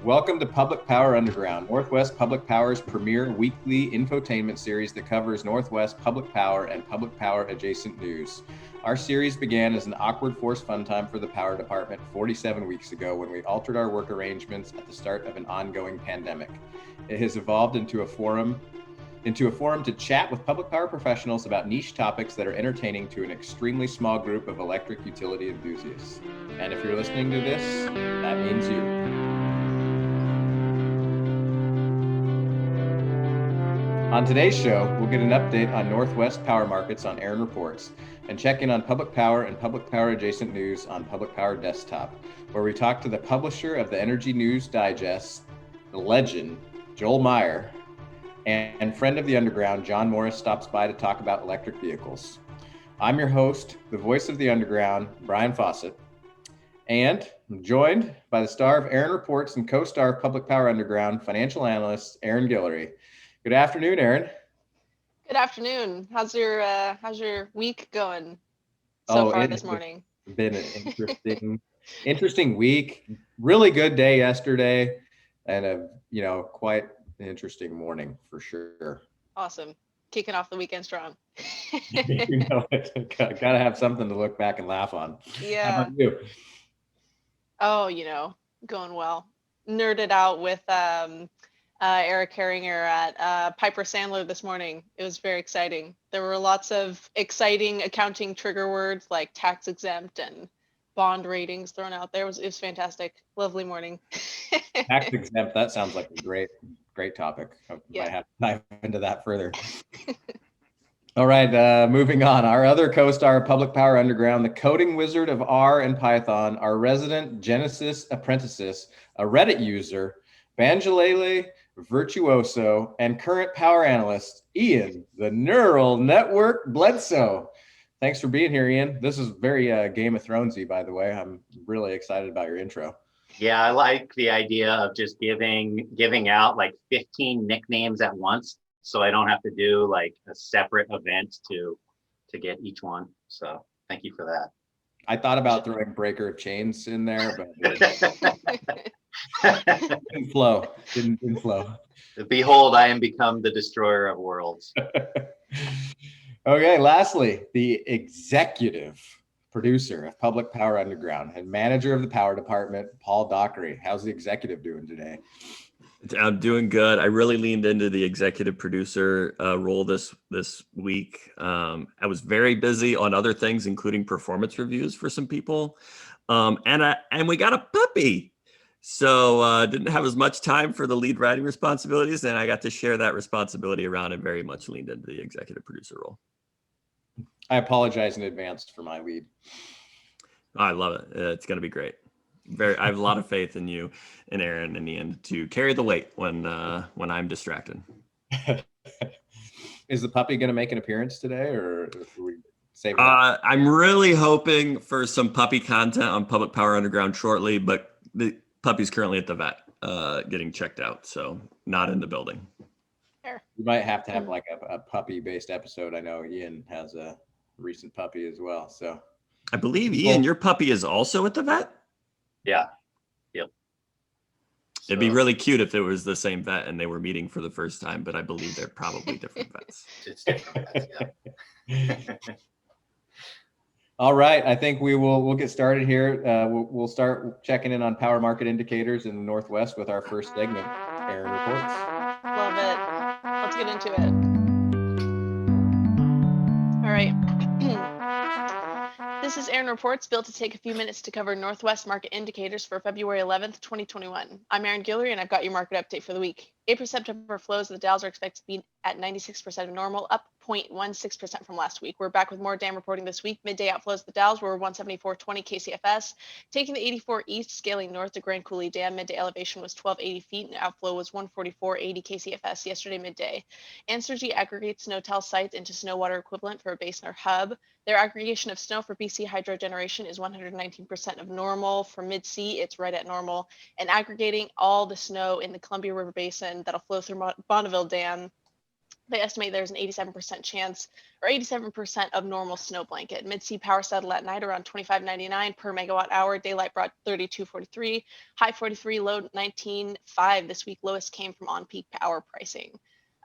Welcome to Public Power Underground, Northwest Public Power's premier weekly infotainment series that covers Northwest public power and public power adjacent news. Our series began as an awkward forced fun time for the power department 47 weeks ago when we altered our work arrangements at the start of an ongoing pandemic. It has evolved into a forum to chat with public power professionals about niche topics that are entertaining to an extremely small group of electric utility enthusiasts. And if you're listening to this, that means you. On today's show, we'll get an update on Northwest power markets on Arin Reports and check in on public power and public power adjacent news on Public Power Desktop, where we talk to the publisher of the Energy News Digest, the legend, Joel Myer, and friend of the Underground, John Morris, stops by to talk about electric vehicles. I'm your host, the voice of the Underground, Brian Fawcett, and I'm joined by the star of Arin Reports and co-star of Public Power Underground, financial analyst Arin Guillory. Good afternoon, Arin. Good afternoon. How's your week going so far this morning? It's been an interesting week. Really good day yesterday, and a quite an interesting morning for sure. Awesome. Kicking off the weekend strong. Gotta have something to look back and laugh on. Yeah. How about you? Oh, going well. Nerded out with Eric Herringer at Piper Sandler this morning. It was very exciting. There were lots of exciting accounting trigger words like tax exempt and bond ratings thrown out there. It was fantastic. Lovely morning. Tax exempt, that sounds like a great topic. I might have to dive into that further. All right, moving on. Our other co-star of Public Power Underground, the coding wizard of R and Python, our resident Genesis apprentice, a Reddit user, Banjalele virtuoso, and current power analyst, Ian, the neural network Bledsoe. Thanks for being here, Ian. This is very Game of Thrones-y, by the way. I'm really excited about your intro. Yeah, I like the idea of just giving out like 15 nicknames at once, so I don't have to do like a separate event to get each one. So thank you for that. I thought about throwing Breaker of Chains in there, but didn't flow. Behold, I am become the destroyer of worlds. Okay, lastly, the executive producer of Public Power Underground and manager of the power department, Paul Dockery. How's the executive doing today? I'm doing good. I really leaned into the executive producer role this week. I was very busy on other things, including performance reviews for some people, and we got a puppy. So didn't have as much time for the lead writing responsibilities, and I got to share that responsibility around and very much leaned into the executive producer role. I apologize in advance for my lead. I love it. It's going to be great. I have a lot of faith in you and Arin and Ian to carry the weight when I'm distracted. Is the puppy going to make an appearance today, or we save it? I'm really hoping for some puppy content on Public Power Underground shortly, but the puppy's currently at the vet getting checked out, so not in the building. We might have to have like a puppy-based episode. I know Ian has a recent puppy as well, so. I believe, Ian, your puppy is also at the vet? Yeah. Yep. It'd be really cute if it was the same vet and they were meeting for the first time, but I believe they're probably different vets. It's different vets, yeah. All right, I think we'll get started here. We'll start checking in on power market indicators in the Northwest with our first segment, Arin Reports. Love it. Let's get into it. All right. This is Arin Reports, built to take a few minutes to cover Northwest market indicators for February 11th, 2021. I'm Arin Guillory, and I've got your market update for the week. April-September flows of the Dows are expected to be at 96% of normal, up 0.16% from last week. We're back with more DAM reporting this week. Midday outflows of the Dows were 174.20 KCFS, taking the 84 east, scaling north to Grand Coulee Dam. Midday elevation was 1280 feet, and outflow was 144.80 KCFS yesterday midday. Ensergy aggregates NOTEL sites into snow water equivalent for a basin or hub. Their aggregation of snow for BC hydro generation is 119% of normal. For mid-C, it's right at normal. And aggregating all the snow in the Columbia River Basin that'll flow through Bonneville Dam They estimate there's an 87% chance or 87% of normal snow blanket. Mid-sea power settled at night around 25.99 per megawatt hour. Daylight brought 32.43, high 43, low 19.5 this week. Lowest came from on-peak power pricing.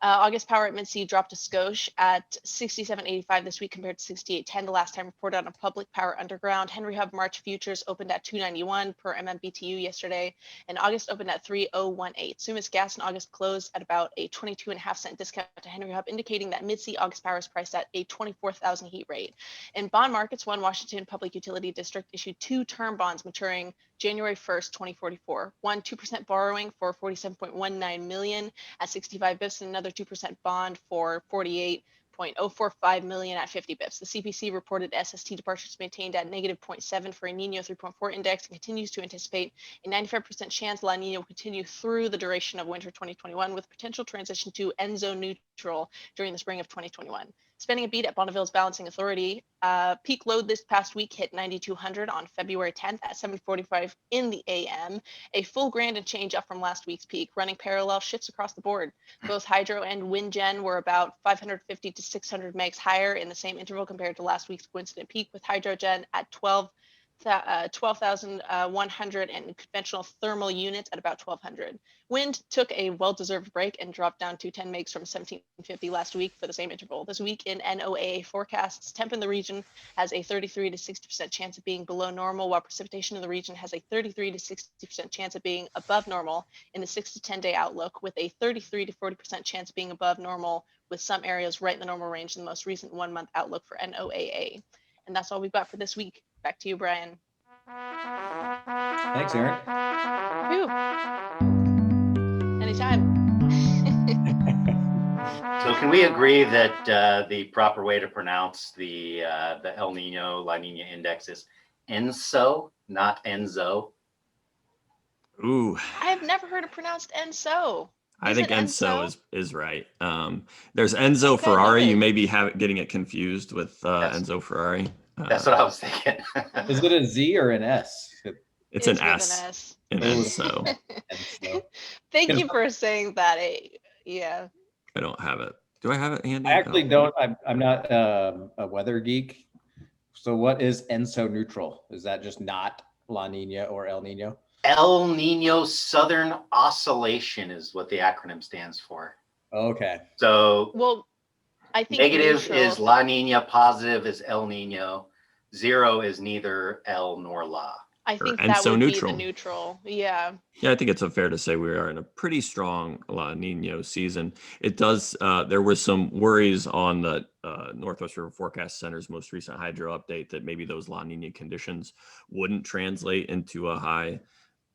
August power at Mid-Sea dropped a skosh at 67.85 this week compared to 68.10 the last time reported on a public power underground. Henry Hub March futures opened at 291 per MMBTU yesterday, and August opened at 3018. Sumas gas in August closed at about a 22.5-cent discount to Henry Hub, indicating that Mid-Sea August power is priced at a 24,000 heat rate. In bond markets, One Washington Public Utility District issued 2 term bonds maturing January 1st, 2044. One 2% borrowing for $47.19 million at 65 bips, and another 2% bond for $48.045 million at 50 bips. The CPC reported SST departures maintained at -0.7 for a Nino 3.4 index and continues to anticipate a 95% chance La Nina will continue through the duration of winter 2021 with potential transition to ENSO neutral during the spring of 2021. Spending a beat at Bonneville's Balancing Authority. Peak load this past week hit 9,200 on February 10th at 7:45 in the AM, a full grand and change up from last week's peak, running parallel shifts across the board. Both hydro and wind gen were about 550 to 600 megs higher in the same interval compared to last week's coincident peak, with hydro gen at 12,100 and conventional thermal units at about 1,200. Wind took a well-deserved break and dropped down to 10 megs from 1750 last week for the same interval. This week in NOAA forecasts, temp in the region has a 33 to 60% chance of being below normal, while precipitation in the region has a 33 to 60% chance of being above normal in the 6 to 10 day outlook, with a 33 to 40% chance of being above normal, with some areas right in the normal range in the most recent 1 month outlook for NOAA. And that's all we've got for this week. Back to you, Brian. Thanks, Arin. Whew. Anytime. So can we agree that the proper way to pronounce the El Nino La Nina index is ENSO, not ENSO? Ooh, I have never heard it pronounced ENSO. I Is think it Enzo is right. There's Enzo Okay, Ferrari. You noted. may be getting it confused with Enzo Ferrari. That's what I was thinking. Is it a Z or an S? It's an with S. an An Enzo. Enso. Thank you for saying that. Yeah. I don't have it. Do I have it handy? I actually don't. I'm not a weather geek. So what is ENSO neutral? Is that just not La Nina or El Nino? El Nino Southern Oscillation is what the acronym stands for. Okay. So Well, I think negative neutral. is La Nina, positive is El Nino, 0 is neither El nor La. I think Or that ENSO would neutral. be the neutral. Yeah. Yeah, I think it's fair to say we are in a pretty strong La Nina season. It does. There were some worries on the Northwest River Forecast Center's most recent hydro update that maybe those La Nina conditions wouldn't translate into a high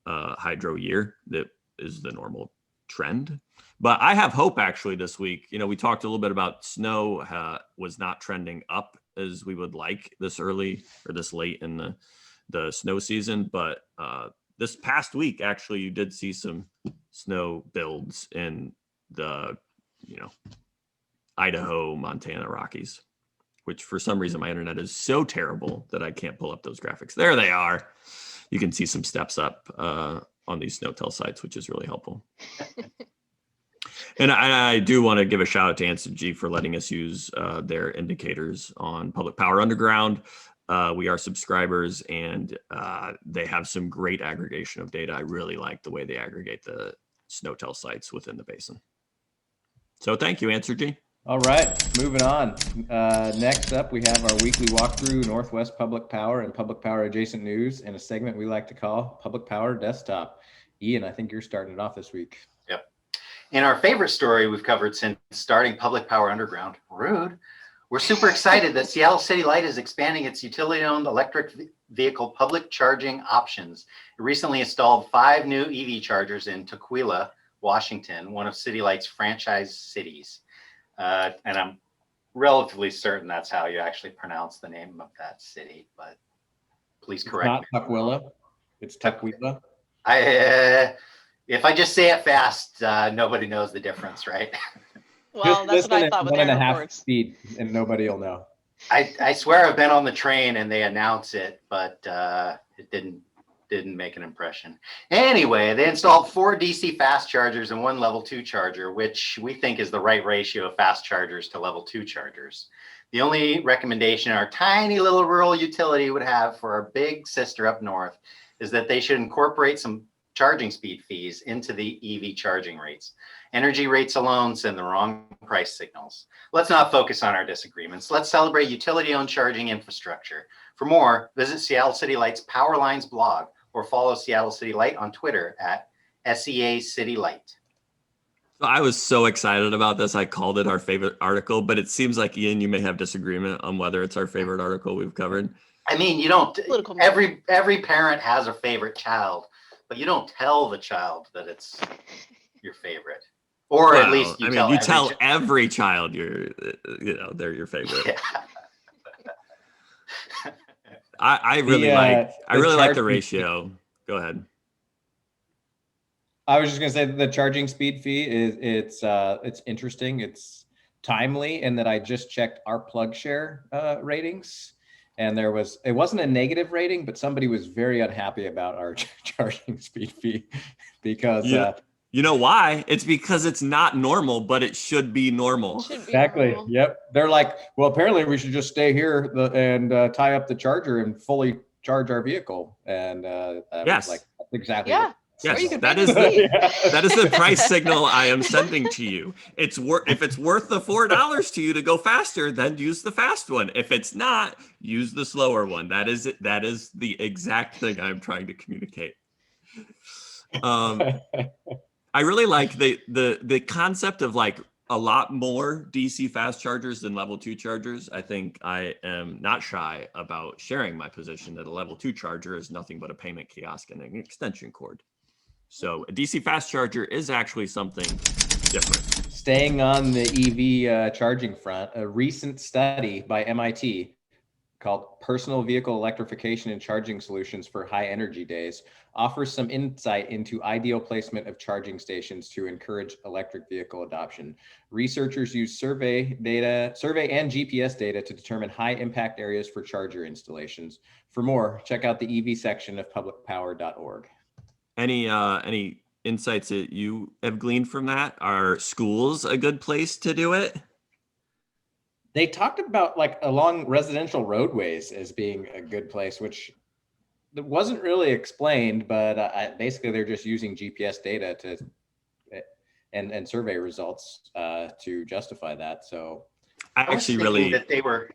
hydro year that is the normal trend. But I have hope actually this week. You know, we talked a little bit about snow was not trending up as we would like this early or this late in the snow season, but this past week, actually, you did see some snow builds in the, Idaho, Montana Rockies, which for some reason my internet is so terrible that I can't pull up those graphics. There they are. You can see some steps up on these SnowTel sites, which is really helpful. And I do want to give a shout out to Answer for letting us use their indicators on Public Power Underground. We are subscribers, and they have some great aggregation of data. I really like the way they aggregate the SnowTel sites within the basin. So thank you, Answer G. All right, moving on. Next up, we have our weekly walkthrough Northwest Public Power and Public Power adjacent news in a segment we like to call Public Power Desktop. Ian, I think you're starting it off this week. Yep. In our favorite story we've covered since starting Public Power Underground, rude, we're super excited that Seattle City Light is expanding its utility-owned electric vehicle public charging options. It recently installed 5 new EV chargers in Tukwila, Washington, one of City Light's franchise cities. And I'm relatively certain that's how you actually pronounce the name of that city, but please correct me. Not Tukwila, it's Tukwila. If I just say it fast, nobody knows the difference, right? Well, that's what I thought with 1.5 Reports. speed, and nobody will know. I swear I've been on the train and they announce it, but it didn't didn't make an impression. Anyway, they installed 4 DC fast chargers and 1 level 2 charger, which we think is the right ratio of fast chargers to level 2 chargers. The only recommendation our tiny little rural utility would have for our big sister up north is that they should incorporate some charging speed fees into the EV charging rates. Energy rates alone send the wrong price signals. Let's not focus on our disagreements. Let's celebrate utility-owned charging infrastructure. For more, visit Seattle City Light's Power Lines blog or follow Seattle City Light on Twitter at SEA City Light. So I was so excited about this. I called it our favorite article, but it seems like, Ian, you may have disagreement on whether it's our favorite article we've covered. I mean, you don't, every parent has a favorite child, but you don't tell the child that it's your favorite. Or Well, at least you tell every child they're your favorite. Yeah. I really like the ratio. Go ahead. I was just gonna say the charging speed fee it's interesting. It's timely in that I just checked our plug share ratings, and it wasn't a negative rating, but somebody was very unhappy about our charging speed fee because you know why? It's because it's not normal, but it should be normal. Exactly. Normal. Yep. They're like, well, apparently we should just stay here and tie up the charger and fully charge our vehicle. And yes, like that's exactly. Yeah. Yes, that is the price signal I am sending to you. If it's worth the $4 to you to go faster, then use the fast one. If it's not, use the slower one. That is it. That is the exact thing I'm trying to communicate. I really like the concept of like a lot more DC fast chargers than level 2 chargers. I think I am not shy about sharing my position that a level 2 charger is nothing but a payment kiosk and an extension cord. So a DC fast charger is actually something different. Staying on the EV charging front, a recent study by MIT called Personal Vehicle Electrification and Charging Solutions for High Energy Days offers some insight into ideal placement of charging stations to encourage electric vehicle adoption. Researchers use survey and GPS data to determine high impact areas for charger installations. For more, check out the EV section of publicpower.org. Any insights that you have gleaned from that? Are schools a good place to do it? They talked about like along residential roadways as being a good place, which wasn't really explained, but basically they're just using GPS data and survey results to justify that. So I actually really that they were.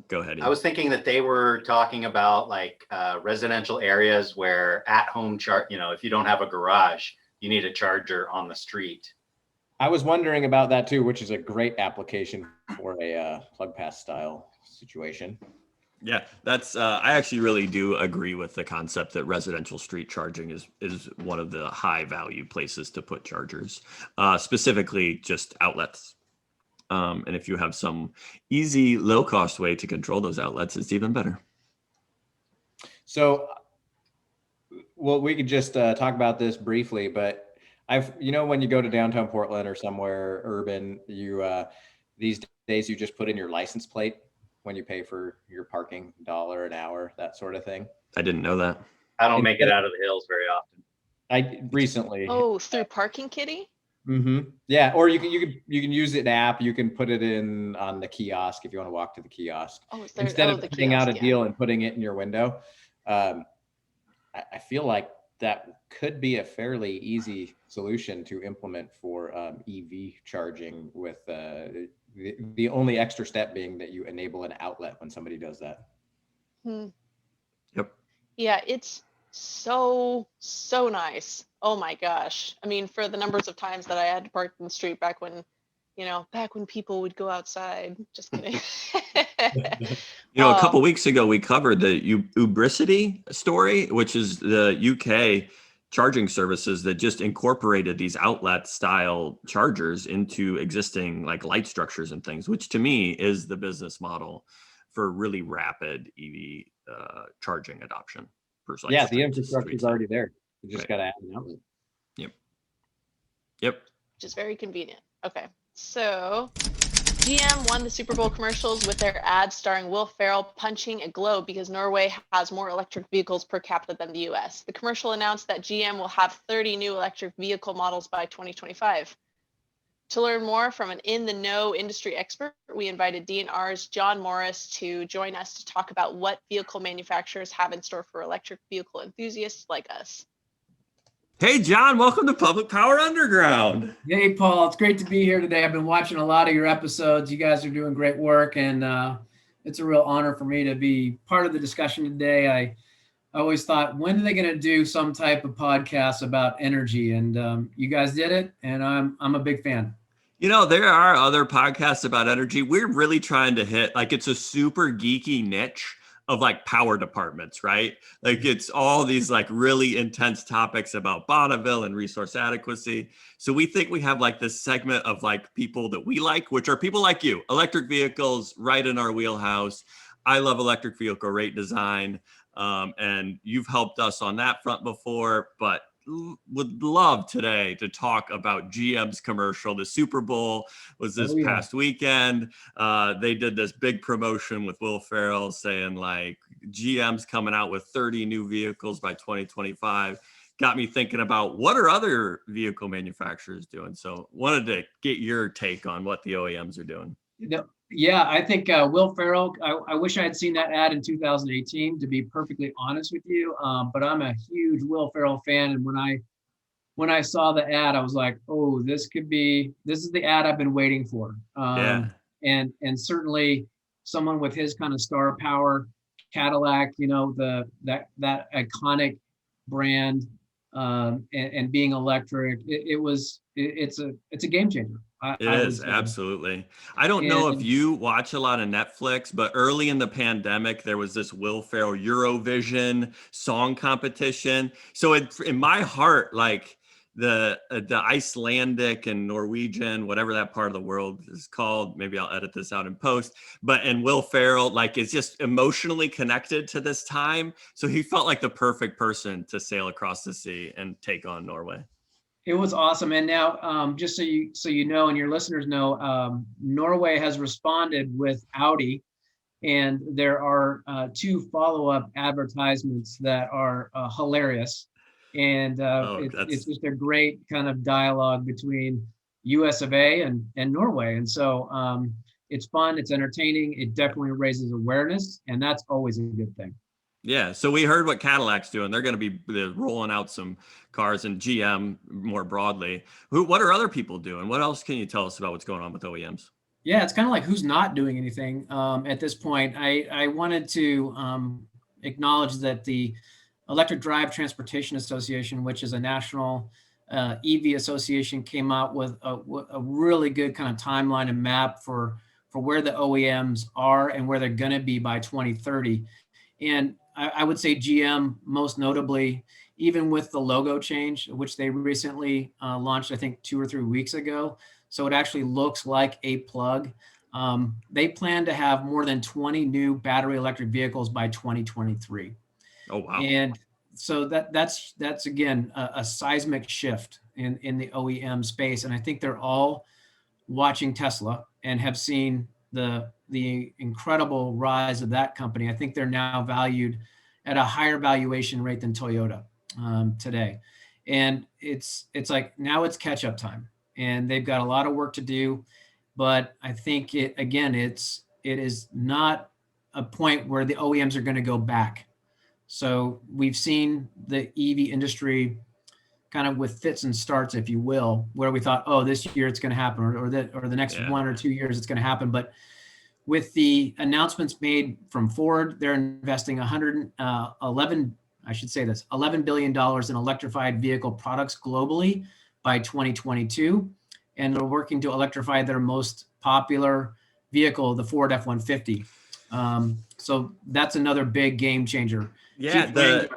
Go ahead. Ian. I was thinking that they were talking about like residential areas where at-home if you don't have a garage, you need a charger on the street. I was wondering about that too, which is a great application for a plug pass style situation. Yeah, that's I actually really do agree with the concept that residential street charging is one of the high value places to put chargers, specifically just outlets. And if you have some easy, low cost way to control those outlets, it's even better. So, well, we could just talk about this briefly, but when you go to downtown Portland or somewhere urban, these days you just put in your license plate when you pay for your parking, $1 an hour, that sort of thing. I didn't know that. I don't make it out of the hills very often. I recently. Oh, through Parking Kitty? Mm-hmm. Yeah, or you can use an app. You can put it in on the kiosk if you want to walk to the kiosk. Instead of putting out a deal and putting it in your window. I feel like that could be a fairly easy solution to implement for EV charging, with the only extra step being that you enable an outlet when somebody does that. Yep. Yeah, it's so nice. Oh my gosh. I mean, for the numbers of times that I had to park in the street back when people would go outside. Just kidding. A couple weeks ago, we covered the Ubricity story, which is the UK charging services that just incorporated these outlet style chargers into existing like light structures and things, which to me is the business model for really rapid EV charging adoption. Yeah, the infrastructure is already there. You just got to add an outlet. Yep. Which is very convenient. Okay. So GM won the Super Bowl commercials with their ads starring Will Ferrell punching a globe because Norway has more electric vehicles per capita than the US. The commercial announced that GM will have 30 new electric vehicle models by 2025. To learn more from an in-the-know industry expert, we invited D&R's John Morris to join us to talk about what vehicle manufacturers have in store for electric vehicle enthusiasts like us. Hey, John, welcome to Public Power Underground. Hey, Paul, it's great to be here today. I've been watching a lot of your episodes. You guys are doing great work, and it's a real honor for me to be part of the discussion today. I always thought, when are they going to do some type of podcast about energy? And you guys did it, and I'm a big fan. You know, there are other podcasts about energy. We're really trying to hit, like, it's a super geeky niche of like power departments, right? Like it's all these like really intense topics about Bonneville and resource adequacy. So we think we have like this segment of like people that we like, which are people like you, electric vehicles, right in our wheelhouse. I love electric vehicle rate design. And you've helped us on that front before, but would love today to talk about GM's commercial. The Super Bowl was this past weekend. They did this big promotion with Will Ferrell saying like GM's coming out with 30 new vehicles by 2025. Got me thinking about what are other vehicle manufacturers doing. So wanted to get your take on what the OEMs are doing. Yeah, I think Will Ferrell, I wish I had seen that ad in 2018, to be perfectly honest with you. But I'm a huge Will Ferrell fan. And when I saw the ad, I was like, oh, this is the ad I've been waiting for. And certainly someone with his kind of star power, Cadillac, you know, that iconic brand, and being electric, it's a game changer. It is, absolutely. I don't know if you watch a lot of Netflix, but early in the pandemic, there was this Will Ferrell Eurovision song competition. So in my heart, like the Icelandic and Norwegian, whatever that part of the world is called, maybe I'll edit this out in post, and Will Ferrell, like, is just emotionally connected to this time. So he felt like the perfect person to sail across the sea and take on Norway. It was awesome. And now, just so you know, and your listeners know, Norway has responded with Audi, and there are 2 follow-up advertisements that are hilarious. And it's just a great kind of dialogue between US of A and Norway. And so it's fun, it's entertaining, it definitely raises awareness, and that's always a good thing. Yeah, so we heard what Cadillac's doing. They're going to be rolling out some cars, and GM more broadly. What are other people doing? What else can you tell us about what's going on with OEMs? Yeah, it's kind of like who's not doing anything at this point. I wanted to acknowledge that the Electric Drive Transportation Association, which is a national EV association, came out with a really good kind of timeline and map for where the OEMs are and where they're going to be by 2030. And I would say GM, most notably, even with the logo change, which they recently launched, I think 2 or 3 weeks ago. So it actually looks like a plug. They plan to have more than 20 new battery electric vehicles by 2023. Oh, wow. And so that's again, a seismic shift in the OEM space. And I think they're all watching Tesla and have seen the incredible rise of that company. I think they're now valued at a higher valuation rate than Toyota today. And it's like, now it's catch-up time, and they've got a lot of work to do. But I think it is not a point where the OEMs are going to go back. So we've seen the EV industry kind of with fits and starts, if you will, where we thought, oh, this year it's going to happen, or the next 1 or 2 years it's going to happen. But with the announcements made from Ford, they're investing $11 billion in electrified vehicle products globally by 2022. And they're working to electrify their most popular vehicle, the Ford F-150. So that's another big game changer. Yeah, the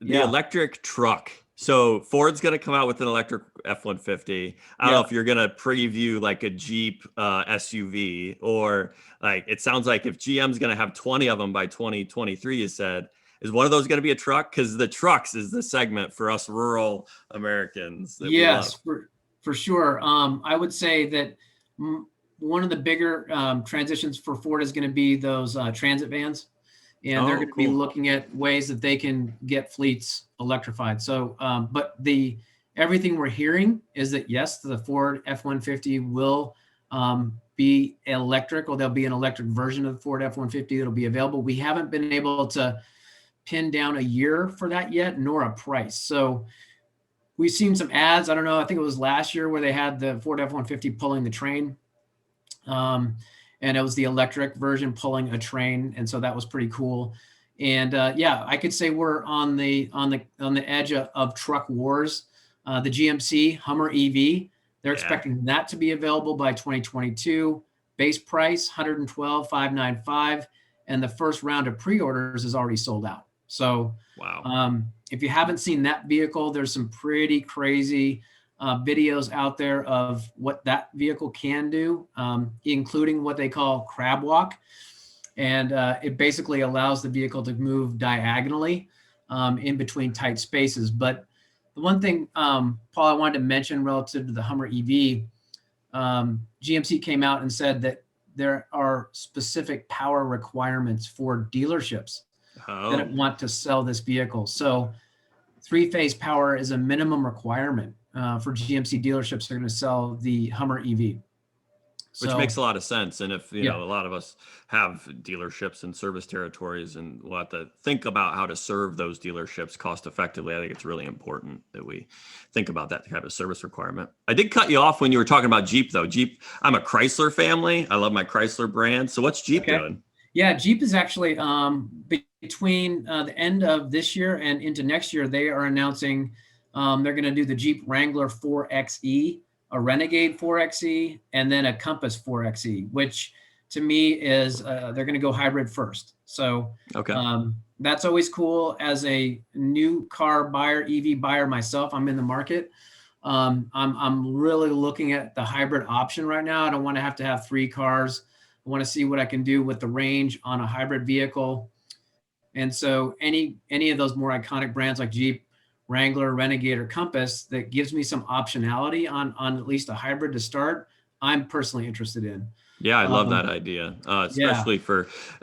electric truck. So Ford's going to come out with an electric F-150. I don't know if you're going to preview like a Jeep SUV, or like, it sounds like if GM's going to have 20 of them by 2023, you said, is one of those going to be a truck? Because the trucks is the segment for us rural Americans. Yes, for sure. I would say that one of the bigger transitions for Ford is going to be those transit vans. And they're Oh, going to be cool. looking at ways that they can get fleets electrified. So, but everything we're hearing is that yes, the Ford F-150 will be electric, or there'll be an electric version of the Ford F-150 that'll be available. We haven't been able to pin down a year for that yet, nor a price. So we've seen some ads. I don't know. I think it was last year where they had the Ford F-150 pulling the train. And it was the electric version pulling a train. And so that was pretty cool. And yeah, I could say we're on the edge of truck wars. The GMC Hummer EV, they're expecting that to be available by 2022. Base price $112,595, and the first round of pre-orders is already sold out. So wow. If you haven't seen that vehicle, there's some pretty crazy videos out there of what that vehicle can do, including what they call crab walk. And it basically allows the vehicle to move diagonally in between tight spaces. But the one thing, Paul, I wanted to mention relative to the Hummer EV, GMC came out and said that there are specific power requirements for dealerships that want to sell this vehicle. So 3-phase power is a minimum requirement for GMC dealerships that are going to sell the Hummer EV. Which makes a lot of sense. And if, Yeah. a lot of us have dealerships and service territories, and we'll have to think about how to serve those dealerships cost effectively, I think it's really important that we think about that kind of service requirement. I did cut you off when you were talking about Jeep, though. Jeep, I'm a Chrysler family. I love my Chrysler brand. So what's Jeep doing? Yeah, Jeep is actually between the end of this year and into next year, they are announcing they're going to do the Jeep Wrangler 4xe, a Renegade 4xe, and then a Compass 4xe, which to me is they're going to go hybrid first. So that's always cool. As a new car buyer, EV buyer myself, I'm in the market. I'm really looking at the hybrid option right now. I don't want to have 3 cars. I want to see what I can do with the range on a hybrid vehicle. And so any of those more iconic brands like Jeep, Wrangler, Renegade, or Compass that gives me some optionality on at least a hybrid to start, I'm personally interested in. Yeah, I love that idea,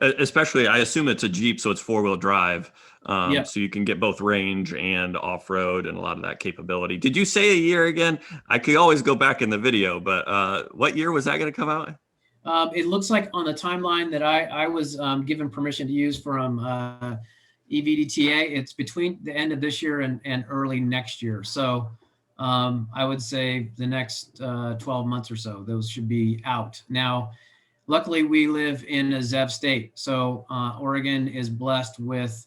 especially I assume it's a Jeep, so it's 4-wheel drive. So you can get both range and off-road and a lot of that capability. Did you say a year again? I could always go back in the video, but what year was that going to come out? It looks like on the timeline that I was given permission to use from EVDTA, it's between the end of this year and early next year. So I would say the next 12 months or so, those should be out. Now, luckily we live in a ZEV state. So Oregon is blessed with,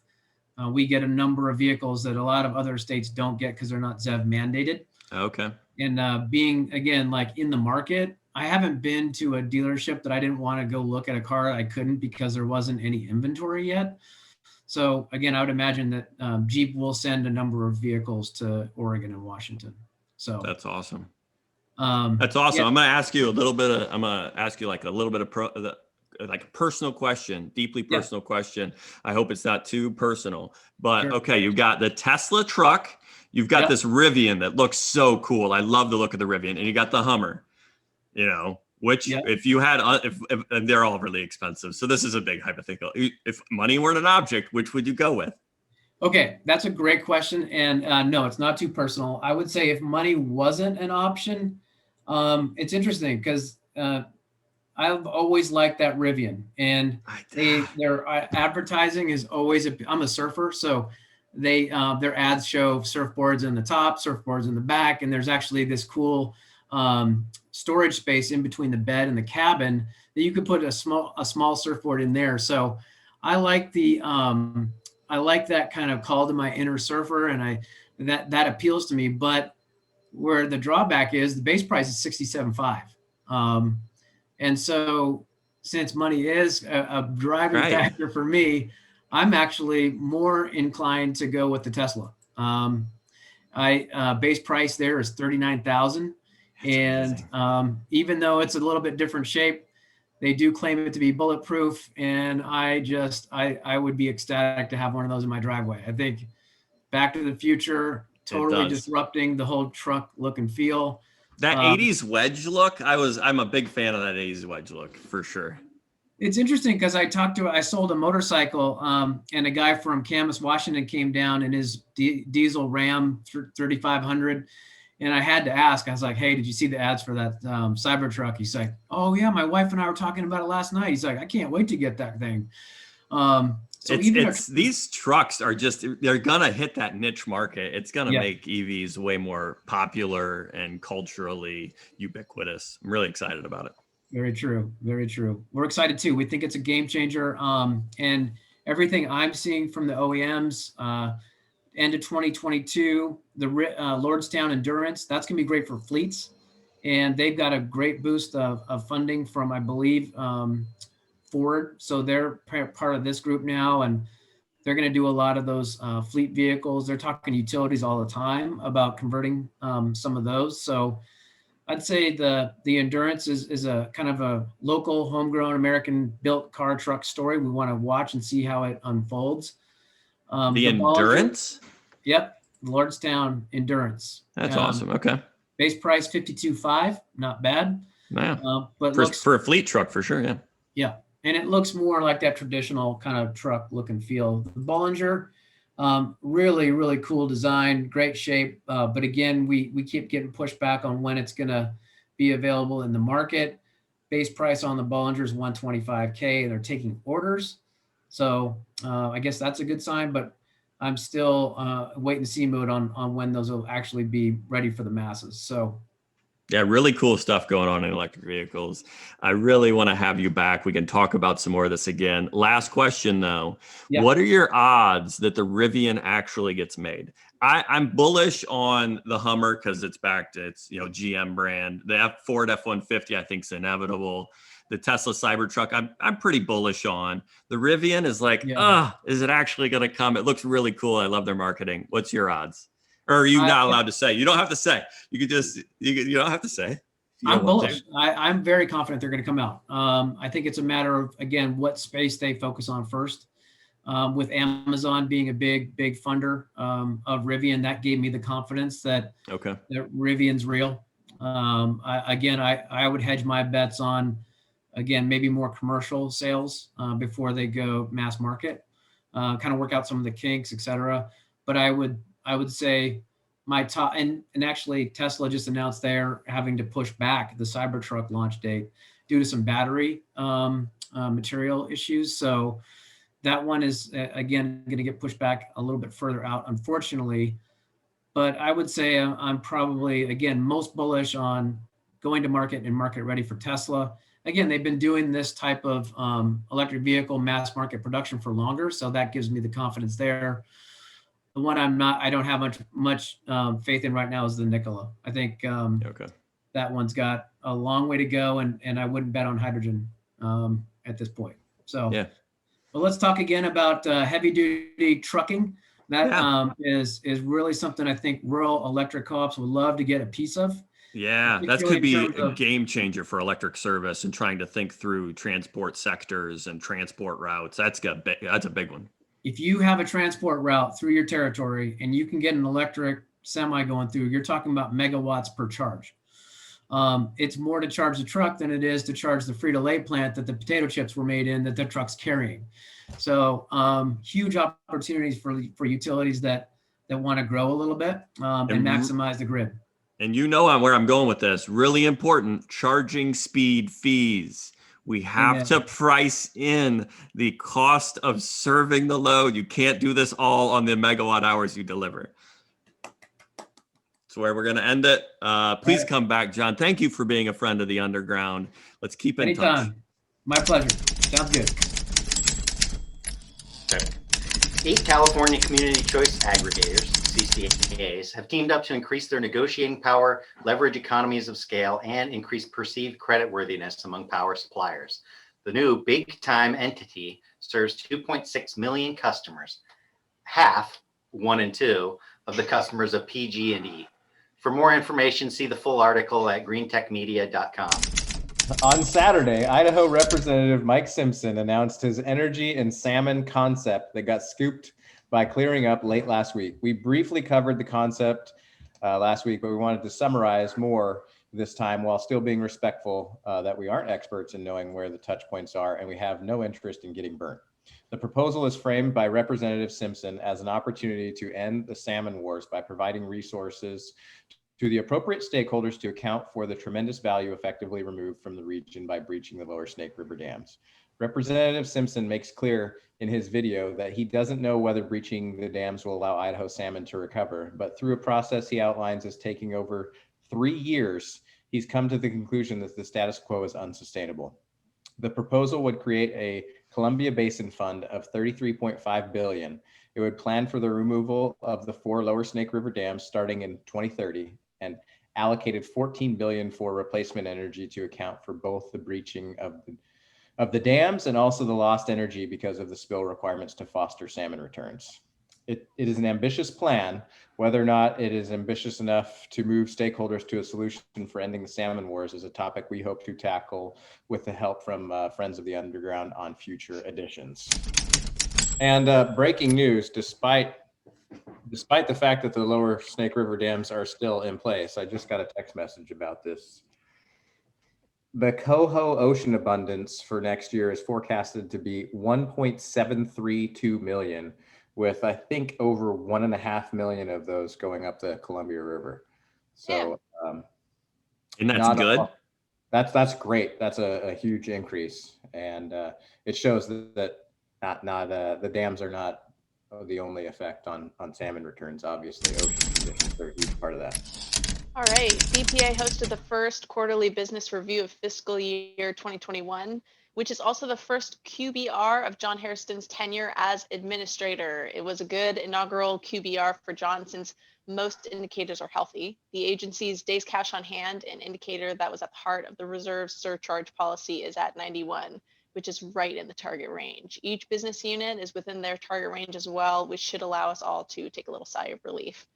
we get a number of vehicles that a lot of other states don't get because they're not ZEV mandated. Okay. And being, again, like in the market, I haven't been to a dealership that I didn't want to go look at a car. I couldn't because there wasn't any inventory yet. So again, I would imagine that Jeep will send a number of vehicles to Oregon and Washington. So that's awesome. That's awesome. Yeah. I'm going to ask you like a little bit of like a personal question, deeply personal question. I hope it's not too personal, but sure. Okay. You've got the Tesla truck. You've got this Rivian that looks so cool. I love the look of the Rivian, and you got the Hummer, which if you had, if they're all really expensive. So this is a big hypothetical. If money weren't an object, which would you go with? Okay. That's a great question. And no, it's not too personal. I would say if money wasn't an option, it's interesting because I've always liked that Rivian, and their advertising is always, I'm a surfer. So their ads show surfboards in the top, surfboards in the back. And there's actually this cool storage space in between the bed and the cabin that you could put a small surfboard in there. So I like I like that kind of call to my inner surfer, and that appeals to me. But where the drawback is, the base price is $67,500. And so since money is a driving factor for me, I'm actually more inclined to go with the Tesla. Base price there is $39,000. And even though it's a little bit different shape, they do claim it to be bulletproof. And I would be ecstatic to have one of those in my driveway. I think Back to the Future, totally disrupting the whole truck look and feel. That 80s wedge look, I'm a big fan of that 80s wedge look for sure. It's interesting because I sold a motorcycle, and a guy from Camas, Washington came down in his diesel Ram 3500. And I had to ask, I was like, hey, did you see the ads for that Cybertruck? He's like, oh yeah, my wife and I were talking about it last night. He's like, I can't wait to get that thing. These trucks are they're gonna hit that niche market. It's gonna make EVs way more popular and culturally ubiquitous. I'm really excited about it. Very true. Very true. We're excited too. We think it's a game changer. And everything I'm seeing from the OEMs, end of 2022, the Lordstown Endurance, that's going to be great for fleets. And they've got a great boost of funding from, I believe, Ford. So they're part of this group now, and they're going to do a lot of those fleet vehicles. They're talking utilities all the time about converting some of those. So I'd say the Endurance is a kind of a local, homegrown, American-built car truck story. We want to watch and see how it unfolds. The Endurance? Yep, Lordstown Endurance. That's awesome. Okay. Base price $52,500, not bad. Yeah. But for a fleet truck, for sure. Yeah. Yeah, and it looks more like that traditional kind of truck look and feel. The Bollinger, really, really cool design, great shape. But again, we keep getting pushed back on when it's going to be available in the market. Base price on the Bollinger is $125K, and they're taking orders. So I guess that's a good sign, but I'm still wait and see mode on when those will actually be ready for the masses. So yeah, really cool stuff going on in electric vehicles. I really want to have you back. We can talk about some more of this again. Last question though. Yeah. What are your odds that the Rivian actually gets made? I'm bullish on the Hummer because it's back to its GM brand. The Ford F-150 I think is inevitable. The Tesla Cybertruck I'm pretty bullish on. The Rivian is like, is it actually going to come? It looks really cool. I love their marketing. What's your odds? Or are you not allowed to say? You don't have to say. You could just, you don't have to say. I'm bullish. I'm very confident they're going to come out. I think it's a matter of, again, what space they focus on first. With Amazon being a big funder of Rivian, that gave me the confidence that, that Rivian's real. I would hedge my bets on, again, maybe more commercial sales before they go mass market, kind of work out some of the kinks, et cetera. But I would say my top, and actually Tesla just announced they're having to push back the Cybertruck launch date due to some battery material issues. So that one is, again, going to get pushed back a little bit further out, unfortunately. But I would say I'm probably, again, most bullish on going to market and market ready for Tesla. Again, they've been doing this type of electric vehicle mass market production for longer. So that gives me the confidence there. The one I don't have much faith in right now is the Nikola. I think that one's got a long way to go, and I wouldn't bet on hydrogen at this point. So, but let's talk again about heavy duty trucking. That is really something I think rural electric co-ops would love to get a piece of. Yeah, that could be a game changer for electric service and trying to think through transport sectors and transport routes. That's a big one. If you have a transport route through your territory and you can get an electric semi going through, you're talking about megawatts per charge. It's more to charge the truck than it is to charge the Frito-Lay plant that the potato chips were made in that the truck's carrying. So huge opportunities for utilities that want to grow a little bit and maximize the grid. And where I'm going with this. Really important, charging speed fees. We have to price in the cost of serving the load. You can't do this all on the megawatt hours you deliver. That's where we're going to end it. Please come back, John. Thank you for being a friend of the underground. Let's keep in touch. My pleasure. Sounds good. Okay. 8 California Community Choice Aggregators, CCAs, have teamed up to increase their negotiating power, leverage economies of scale, and increase perceived creditworthiness among power suppliers. The new big-time entity serves 2.6 million customers, half, 1 and 2, of the customers of PG&E. For more information, see the full article at greentechmedia.com. On Saturday, Idaho Representative Mike Simpson announced his energy and salmon concept that got scooped by Clearing Up late last week. We briefly covered the concept last week, but we wanted to summarize more this time while still being respectful that we aren't experts in knowing where the touch points are and we have no interest in getting burnt. The proposal is framed by Representative Simpson as an opportunity to end the salmon wars by providing resources to the appropriate stakeholders to account for the tremendous value effectively removed from the region by breaching the lower Snake River dams. Representative Simpson makes clear in his video that he doesn't know whether breaching the dams will allow Idaho salmon to recover, but through a process he outlines as taking over 3 years, he's come to the conclusion that the status quo is unsustainable. The proposal would create a Columbia Basin Fund of $33.5 billion. It would plan for the removal of the 4 lower Snake River dams starting in 2030 and allocated $14 billion for replacement energy to account for both the breaching of the dams and also the lost energy because of the spill requirements to foster salmon returns. It is an ambitious plan. Whether or not it is ambitious enough to move stakeholders to a solution for ending the salmon wars is a topic we hope to tackle with the help from Friends of the Underground on future editions. And breaking news, despite the fact that the lower Snake River dams are still in place, I just got a text message about this. The coho ocean abundance for next year is forecasted to be 1.732 million, with I think over 1.5 million of those going up the Columbia River. So, and that's good. That's great. That's a huge increase, and it shows that the dams are not the only effect on salmon returns. Obviously, ocean conditions are a huge part of that. All right, BPA hosted the first quarterly business review of fiscal year 2021, which is also the first QBR of John Hairston's tenure as administrator. It was a good inaugural QBR for John since most indicators are healthy. The agency's days cash on hand, an indicator that was at the heart of the reserve surcharge policy, is at 91, which is right in the target range. Each business unit is within their target range as well, which should allow us all to take a little sigh of relief.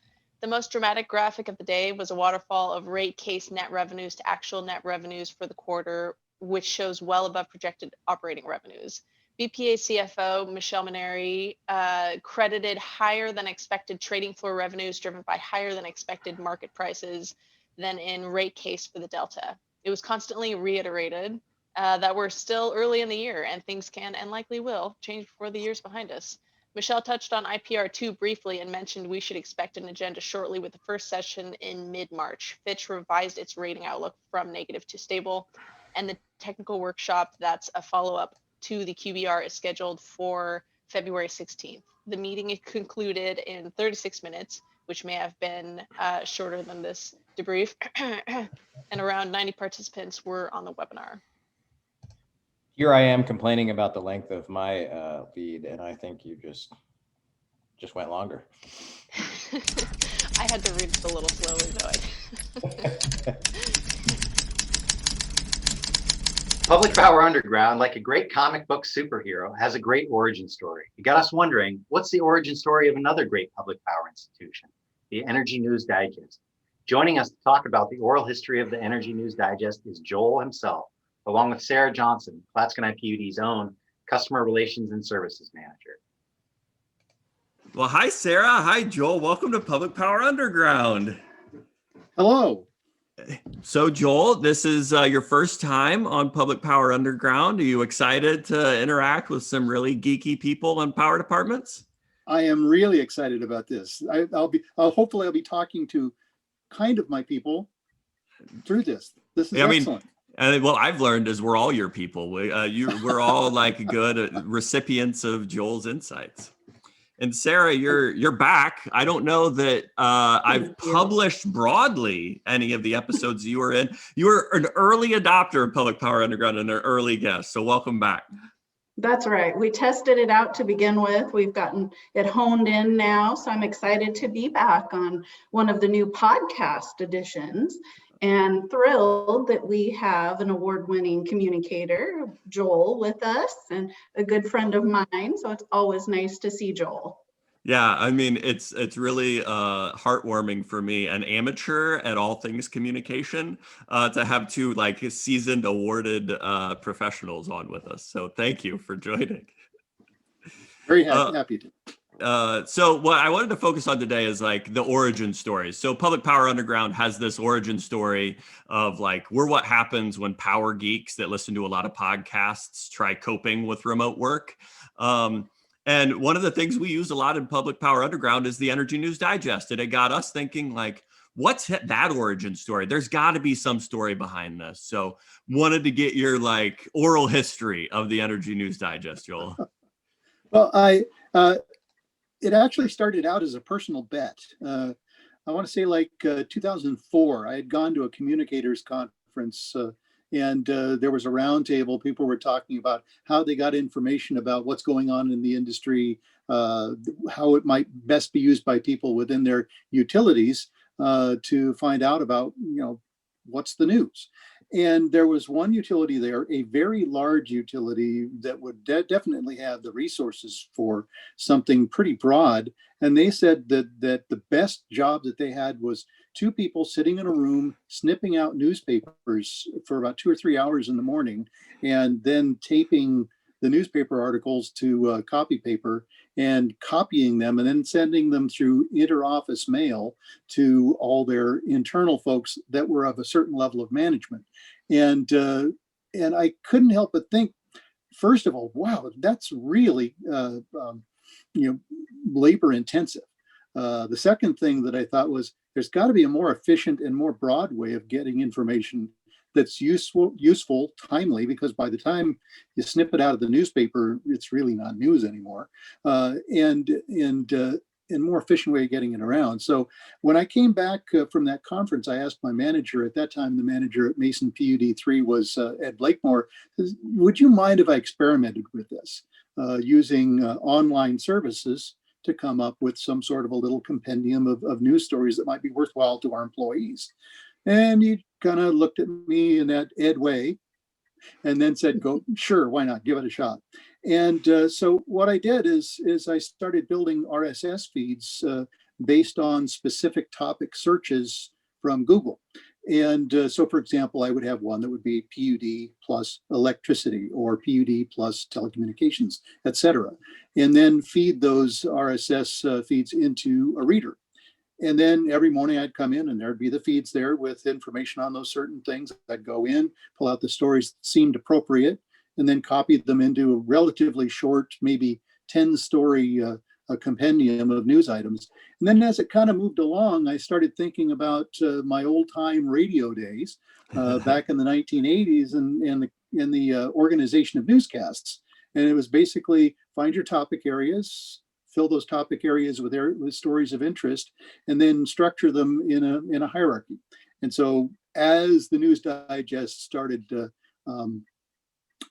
The most dramatic graphic of the day was a waterfall of rate case net revenues to actual net revenues for the quarter, which shows well above projected operating revenues. BPA CFO Michelle Maneri credited higher than expected trading floor revenues driven by higher than expected market prices than in rate case for the Delta. It was constantly reiterated that we're still early in the year and things can and likely will change before the year's behind us. Michelle touched on IPR2 briefly and mentioned we should expect an agenda shortly with the first session in mid-March. Fitch revised its rating outlook from negative to stable, and the technical workshop that's a follow-up to the QBR is scheduled for February 16th. The meeting concluded in 36 minutes, which may have been shorter than this debrief, and around 90 participants were on the webinar. Here I am complaining about the length of my lead, and I think you just went longer. I had to read it a little slowly, though. Public Power Underground, like a great comic book superhero, has a great origin story. It got us wondering, what's the origin story of another great public power institution, the Energy News Digest? Joining us to talk about the oral history of the Energy News Digest is Joel himself, along with Sarah Johnson, Clatskanie PUD's own Customer Relations and Services Manager. Well, hi, Sarah. Hi, Joel. Welcome to Public Power Underground. Hello. So, Joel, this is your first time on Public Power Underground. Are you excited to interact with some really geeky people in power departments? I am really excited about this. Hopefully I'll be talking to kind of my people through this. This is excellent. And what I've learned is we're all your people. We're all like good recipients of Joel's insights. And Sarah, you're back. I don't know that I've published broadly any of the episodes you were in. You were an early adopter of Public Power Underground and an early guest. So welcome back. That's right. We tested it out to begin with. We've gotten it honed in now. So I'm excited to be back on one of the new podcast editions. And thrilled that we have an award-winning communicator, Joel, with us and a good friend of mine. So it's always nice to see Joel. Yeah, I mean, it's really heartwarming for me, an amateur at all things communication, to have two like seasoned, awarded professionals on with us. So thank you for joining. Very happy to. So what I wanted to focus on today is like the origin stories. So Public Power Underground has this origin story of like, we're what happens when power geeks that listen to a lot of podcasts try coping with remote work. And one of the things we use a lot in Public Power Underground is the Energy News Digest. And it got us thinking like, what's that origin story? There's got to be some story behind this. So wanted to get your like oral history of the Energy News Digest, Joel. Well, it actually started out as a personal bet. I want to say like 2004, I had gone to a communicators conference and there was a roundtable. People were talking about how they got information about what's going on in the industry, how it might best be used by people within their utilities to find out about, what's the news. And there was one utility there, a very large utility that would definitely have the resources for something pretty broad. And they said that the best job that they had was two people sitting in a room, snipping out newspapers for about 2 or 3 hours in the morning, and then taping the newspaper articles to copy paper and copying them and then sending them through inter-office mail to all their internal folks that were of a certain level of management. And I couldn't help but think, first of all, wow, that's really labor intensive. The second thing that I thought was there's got to be a more efficient and more broad way of getting information that's useful, timely, because by the time you snip it out of the newspaper, it's really not news anymore, and more efficient way of getting it around. So when I came back from that conference, I asked my manager at that time, the manager at Mason PUD3 was Ed Blakemore, would you mind if I experimented with this using online services to come up with some sort of a little compendium of news stories that might be worthwhile to our employees? And he kind of looked at me in that Ed way and then said, go, sure, why not? Give it a shot. And so what I did is I started building RSS feeds based on specific topic searches from Google. And so, for example, I would have one that would be PUD plus electricity or PUD plus telecommunications, et cetera, and then feed those RSS feeds into a reader. And then every morning I'd come in and there'd be the feeds there with information on those certain things. I'd go in, pull out the stories that seemed appropriate, and then copy them into a relatively short, maybe 10-story compendium of news items. And then as it kind of moved along, I started thinking about my old-time radio days back in the 1980s and the organization of newscasts. And it was basically find your topic areas, fill those topic areas with stories of interest, and then structure them in a hierarchy. And so as the News Digest started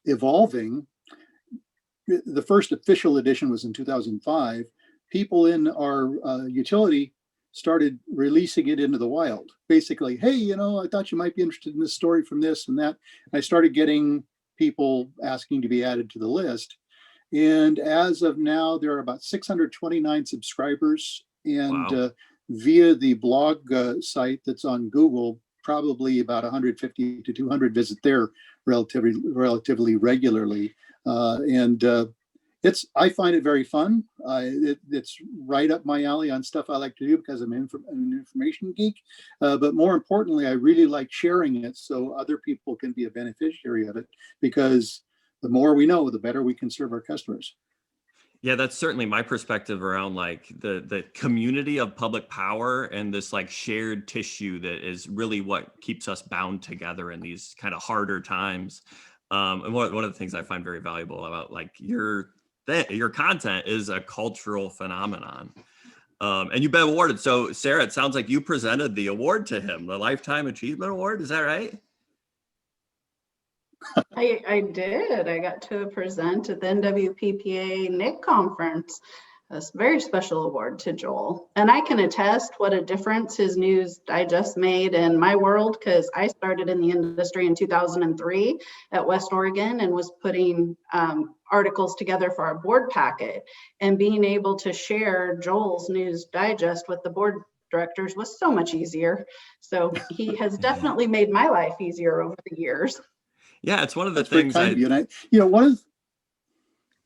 evolving, the first official edition was in 2005, people in our utility started releasing it into the wild. Basically, hey, I thought you might be interested in this story from this and that. And I started getting people asking to be added to the list. And as of now, there are about 629 subscribers. And Wow. Via the blog site that's on Google, probably about 150 to 200 visit there relatively regularly. I find it very fun. It's right up my alley on stuff I like to do because I'm an information geek. But more importantly, I really like sharing it so other people can be a beneficiary of it, because the more we know, the better we can serve our customers. Yeah, that's certainly my perspective around like the community of public power and this like shared tissue that is really what keeps us bound together in these kind of harder times. And one of the things I find very valuable about like your content is a cultural phenomenon. And you've been awarded. So Sarah, it sounds like you presented the award to him, the Lifetime Achievement Award. Is that right? I did. I got to present at the NWPPA NIC conference. A very special award to Joel. And I can attest what a difference his News Digest made in my world, because I started in the industry in 2003 at West Oregon and was putting articles together for our board packet. And being able to share Joel's News Digest with the board directors was so much easier. So he has definitely made my life easier over the years. Yeah, it's one of the That's very things kind of you. And one of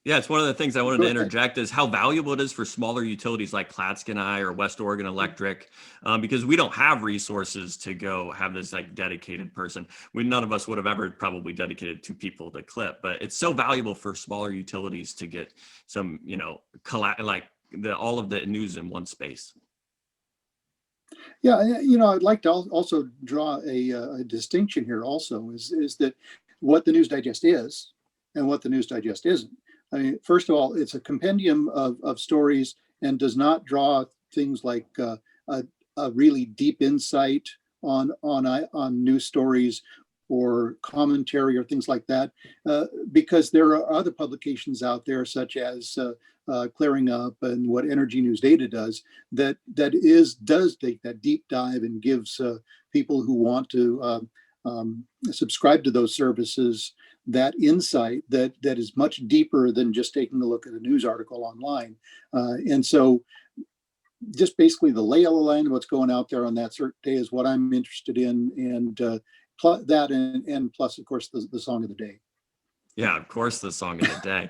Yeah, it's one of the things I wanted Go to ahead. interject is how valuable it is for smaller utilities like Clatskanie or West Oregon Electric, because we don't have resources to go have this like dedicated person. None of us would have ever probably dedicated 2 people to clip, but it's so valuable for smaller utilities to get some, all of the news in one space. Yeah, I'd like to also draw a distinction here also is that what the News Digest is and what the News Digest isn't. I mean, first of all, it's a compendium of stories and does not draw things like a really deep insight on news stories or commentary or things like that, because there are other publications out there such as Clearing Up and what Energy News Data does does take that deep dive and gives people who want to subscribe to those services that insight that is much deeper than just taking a look at a news article online. And so just basically the lay of the land, what's going out there on that certain day is what I'm interested in. And that and plus, of course, the song of the day. Yeah, of course, the song of the day.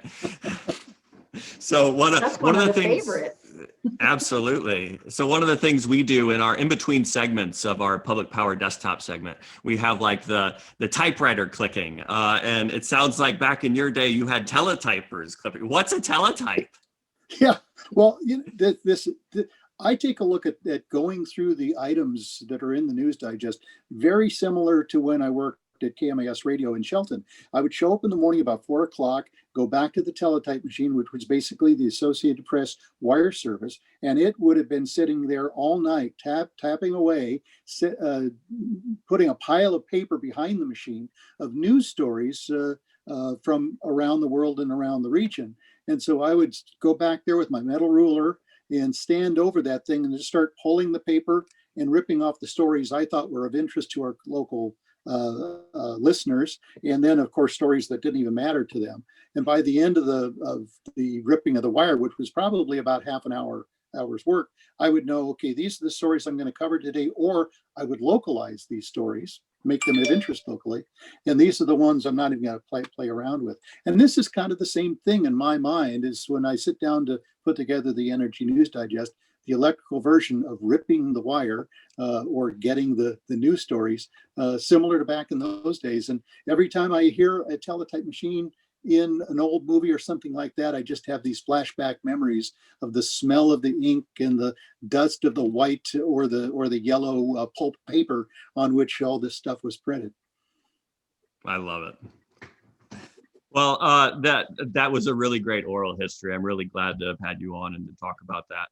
So one of the things, favorites. Absolutely. So one of the things we do in our in-between segments of our Public Power Desktop segment, we have like the typewriter clicking. And it sounds like back in your day, you had teletypers clipping. What's a teletype? Yeah, well, I take a look at going through the items that are in the News Digest, very similar to when I worked at KMAS Radio in Shelton. I would show up in the morning about 4 o'clock, go back to the teletype machine, which was basically the Associated Press wire service, and it would have been sitting there all night, tapping away, putting a pile of paper behind the machine of news stories from around the world and around the region. And so I would go back there with my metal ruler and stand over that thing and just start pulling the paper and ripping off the stories I thought were of interest to our local listeners, and then of course stories that didn't even matter to them. And by the end of the ripping of the wire, which was probably about half an hour's work, I would know, okay, these are the stories I'm going to cover today, or I would localize these stories, make them of interest locally, and these are the ones I'm not even going to play around with. And this is kind of the same thing in my mind is when I sit down to put together the Energy News Digest, the electrical version of ripping the wire or getting the news stories, similar to back in those days. And every time I hear a teletype machine in an old movie or something like that, I just have these flashback memories of the smell of the ink and the dust of the white or the yellow pulp paper on which all this stuff was printed. I love it. Well, that was a really great oral history. I'm really glad to have had you on and to talk about that.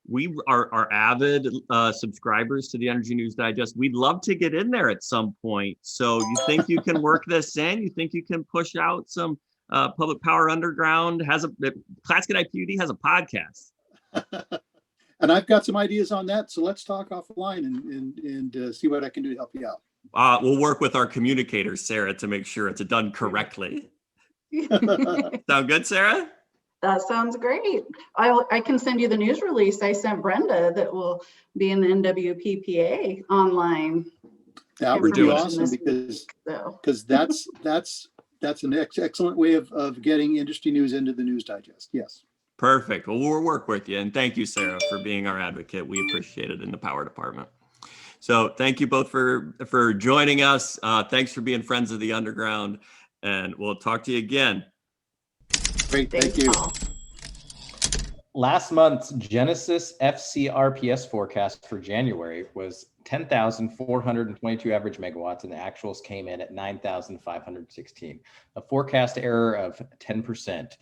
We are avid subscribers to the Energy News Digest. We'd love to get in there at some point. So you think you can work this in? You think you can push out some Public Power Underground? Clatskanie PUD has a podcast. And I've got some ideas on that. So let's talk offline and see what I can do to help you out. We'll work with our communicator, Sarah, to make sure it's done correctly. Sound good, Sarah? That sounds great. I can send you the news release I sent Brenda that will be in the NWPPA online. That would be awesome because that's an excellent way of getting industry news into the News Digest. Yes. Perfect. Well, we'll work with you. And thank you, Sarah, for being our advocate. We appreciate it in the Power Department. So thank you both for joining us. Thanks for being friends of the Underground. And we'll talk to you again. Great, thank you. Last month's Genesis FCRPS forecast for January was 10,422 average megawatts, and the actuals came in at 9,516, a forecast error of 10%.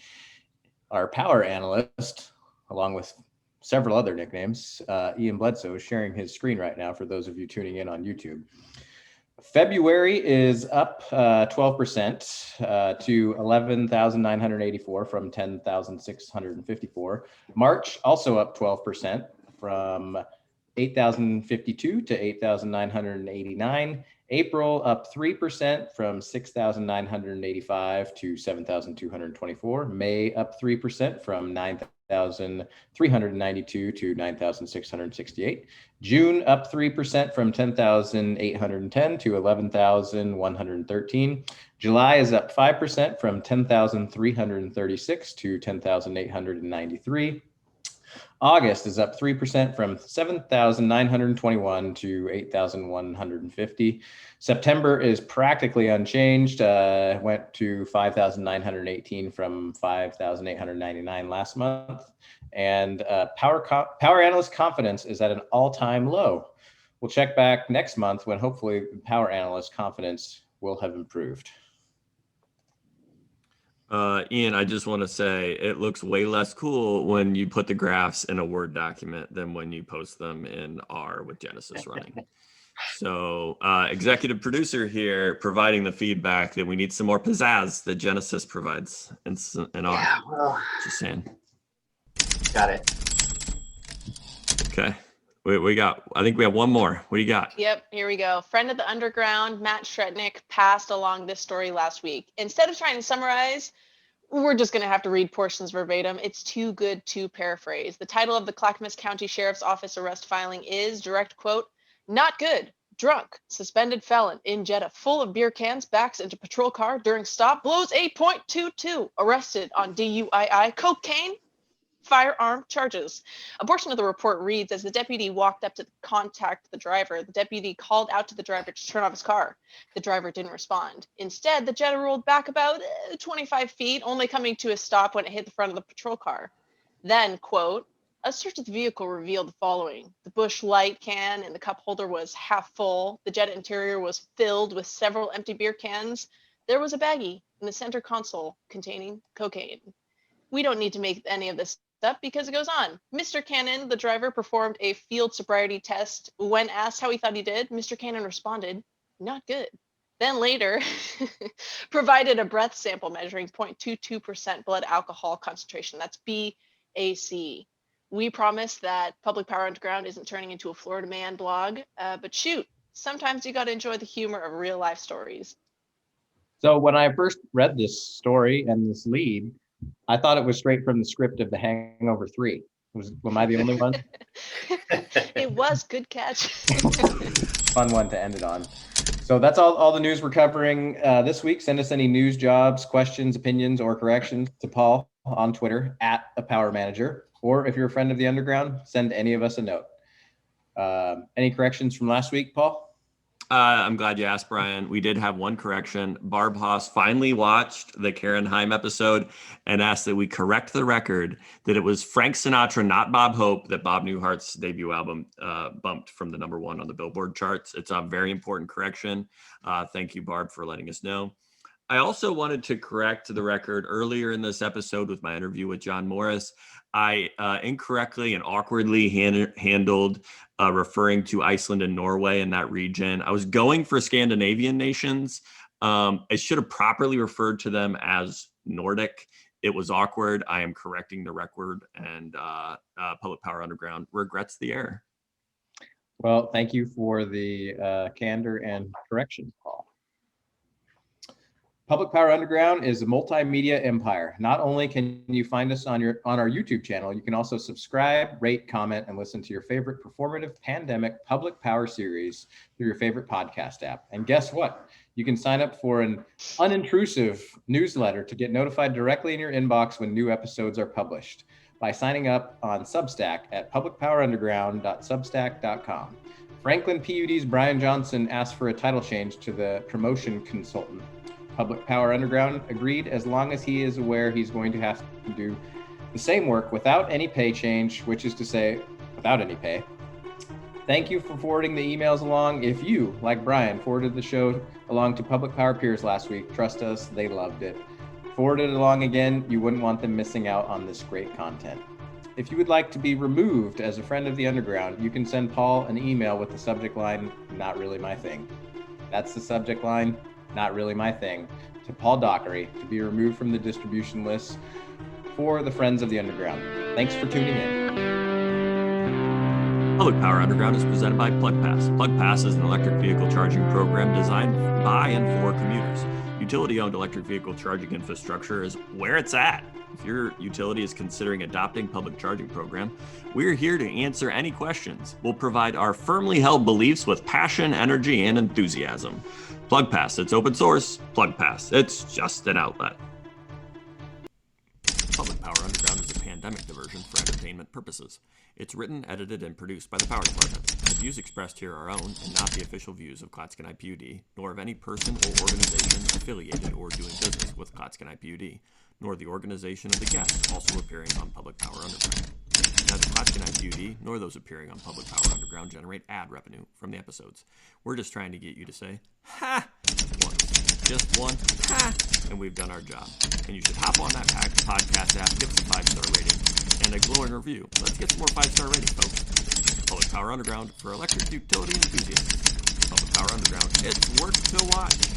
Our power analyst, along with several other nicknames, Ian Bledsoe, is sharing his screen right now for those of you tuning in on YouTube. February is up 12% to 11,984 from 10,654. March also up 12% from 8,052 to 8,989. April up 3% from 6,985 to 7,224. May up 3% from 9,392 to 9,668. June up 3% from 10,810 to 11,113. July is up 5% from 10,336 to 10,893. August is up 3% from 7,921 to 8,150. September is practically unchanged. Went to 5,918 from 5,899 last month. And power analyst confidence is at an all-time low. We'll check back next month when hopefully power analyst confidence will have improved. Ian, I just want to say it looks way less cool when you put the graphs in a Word document than when you post them in R with Genesis running. So executive producer here providing the feedback that we need some more pizzazz that Genesis provides in R. Yeah, well, Just saying. got it. Okay. I think we have one more. What do you got? Yep, here we go. Friend of the Underground, Matt Shretnick, passed along this story last week. Instead of trying to summarize, we're just going to have to read portions verbatim. It's too good to paraphrase. The title of the Clackamas County Sheriff's Office arrest filing is, direct quote, "Not good. Drunk, suspended felon in Jetta, full of beer cans, backs into patrol car during stop, blows 8.22, arrested on DUII, cocaine, firearm charges." A portion of the report reads, as the deputy walked up to contact the driver, the deputy called out to the driver to turn off his car. The driver didn't respond. Instead, the Jetta rolled back about 25 feet, only coming to a stop when it hit the front of the patrol car. Then, quote, "A search of the vehicle revealed the following. The Busch Light can in the cup holder was half full. The Jetta interior was filled with several empty beer cans. There was a baggie in the center console containing cocaine." We don't need to make any of this up because it goes on. Mr. Cannon, the driver, performed a field sobriety test. When asked how he thought he did, Mr. Cannon responded, "Not good." Then later provided a breath sample measuring 0.22% blood alcohol concentration. That's BAC. We promise that Public Power Underground isn't turning into a Florida Man blog, but shoot, sometimes you got to enjoy the humor of real life stories. So when I first read this story and this lead, I thought it was straight from the script of The Hangover 3. Am I the only one? It was, good catch. Fun one to end it on. So that's all the news we're covering this week. Send us any news, jobs, questions, opinions, or corrections to Paul on Twitter @thepowermanager. Or if you're a friend of the Underground, send any of us a note. Any corrections from last week, Paul? I'm glad you asked, Brian. We did have one correction. Barb Haas finally watched the Karen Heim episode and asked that we correct the record that it was Frank Sinatra, not Bob Hope, that Bob Newhart's debut album bumped from the #1 on the Billboard charts. It's a very important correction. Thank you, Barb, for letting us know. I also wanted to correct the record earlier in this episode with my interview with John Morris. I incorrectly and awkwardly handled referring to Iceland and Norway in that region. I was going for Scandinavian nations. I should have properly referred to them as Nordic. It was awkward. I am correcting the record, and Public Power Underground regrets the error. Well, thank you for the candor and correction, Paul. Public Power Underground is a multimedia empire. Not only can you find us on our YouTube channel, you can also subscribe, rate, comment, and listen to your favorite performative pandemic public power series through your favorite podcast app. And guess what? You can sign up for an unintrusive newsletter to get notified directly in your inbox when new episodes are published by signing up on Substack at publicpowerunderground.substack.com. Franklin PUD's Brian Johnson asked for a title change to the promotion consultant. Public Power Underground agreed, as long as he is aware he's going to have to do the same work without any pay change, which is to say, without any pay. Thank you for forwarding the emails along. If you, like Brian, forwarded the show along to Public Power peers last week, trust us, they loved it. Forward it along again. You wouldn't want them missing out on this great content. If you would like to be removed as a friend of the Underground, you can send Paul an email with the subject line, "Not really my thing." That's the subject line. Not really my thing, to Paul Dockery to be removed from the distribution list for the Friends of the Underground. Thanks for tuning in. Public Power Underground is presented by PlugPass. PlugPass is an electric vehicle charging program designed by and for commuters. Utility-owned electric vehicle charging infrastructure is where it's at. If your utility is considering adopting public charging program, we're here to answer any questions. We'll provide our firmly held beliefs with passion, energy, and enthusiasm. Plug Pass, it's open source. Plug Pass, it's just an outlet. Public Power Underground is a pandemic diversion for entertainment purposes. It's written, edited, and produced by the Power Department. The views expressed here are our own and not the official views of Clatskanie PUD, nor of any person or organization affiliated or doing business with Clatskanie PUD, nor the organization of the guests also appearing on Public Power Underground. Neither Clatskanie PUD nor those appearing on Public Power Underground generate ad revenue from the episodes. We're just trying to get you to say, ha, once. Just one, ha, and we've done our job. And you should hop on that podcast app, give us a 5-star rating, and a glowing review. Let's get some more 5-star ratings, folks. Public Power Underground for electric utility enthusiasts. Public Power Underground, it's worth to watch.